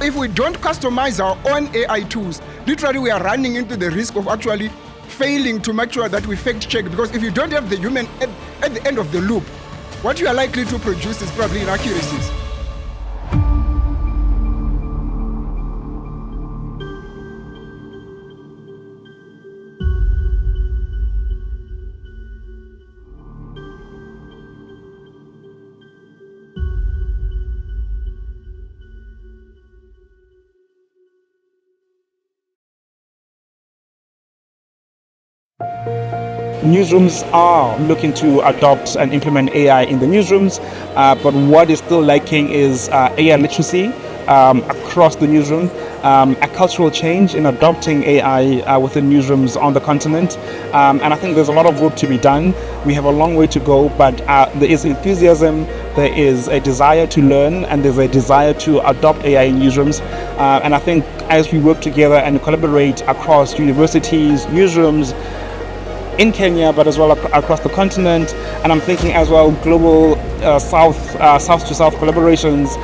if we don't customize our own AI tools, literally we are running into the risk of actually failing to make sure that we fact check, because if you don't have the human at the end of the loop, what you are likely to produce is probably inaccuracies. Newsrooms are looking to adopt and implement AI in the newsrooms, but what is still lacking is AI literacy across the newsroom, a cultural change in adopting AI within newsrooms on the continent. And I think there's a lot of work to be done. We have a long way to go, but there is enthusiasm, there is a desire to learn, and there's a desire to adopt AI in newsrooms. And I think as we work together and collaborate across universities, newsrooms, in Kenya, but as well across the continent, and I'm thinking as well global south-to-south collaborations,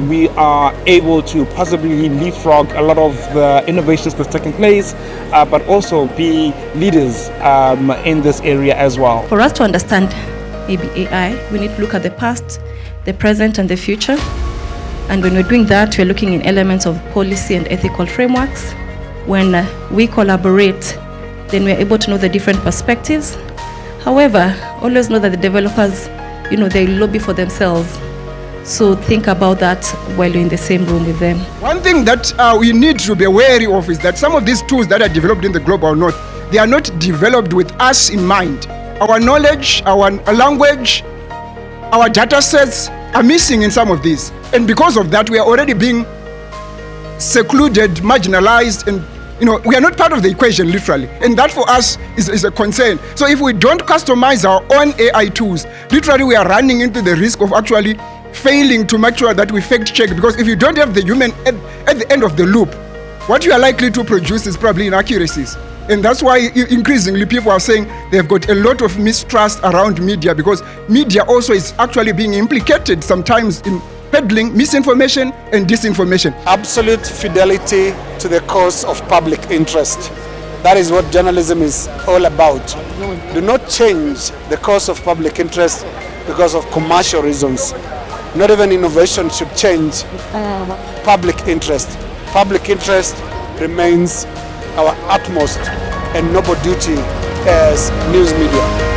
we are able to possibly leapfrog a lot of the innovations that's taking place, but also be leaders in this area as well. For us to understand maybe AI, we need to look at the past, the present, and the future. And when we're doing that, we're looking in elements of policy and ethical frameworks. When we collaborate, then we're able to know the different perspectives. However, always know that the developers, they lobby for themselves. So think about that while you're in the same room with them. One thing that we need to be wary of is that some of these tools that are developed in the global north, they are not developed with us in mind. Our knowledge, our language, our data sets are missing in some of these. And because of that, we are already being secluded, marginalized, and we are not part of the equation, literally. And that for us is a concern. So if we don't customize our own AI tools, literally we are running into the risk of actually failing to make sure that we fact check. Because if you don't have the human at the end of the loop, what you are likely to produce is probably inaccuracies. And that's why increasingly people are saying they've got a lot of mistrust around media, because media also is actually being implicated sometimes in peddling misinformation and disinformation. Absolute fidelity to the cause of public interest. That is what journalism is all about. Do not change the cause of public interest because of commercial reasons. Not even innovation should change public interest. Public interest remains our utmost and noble duty as news media.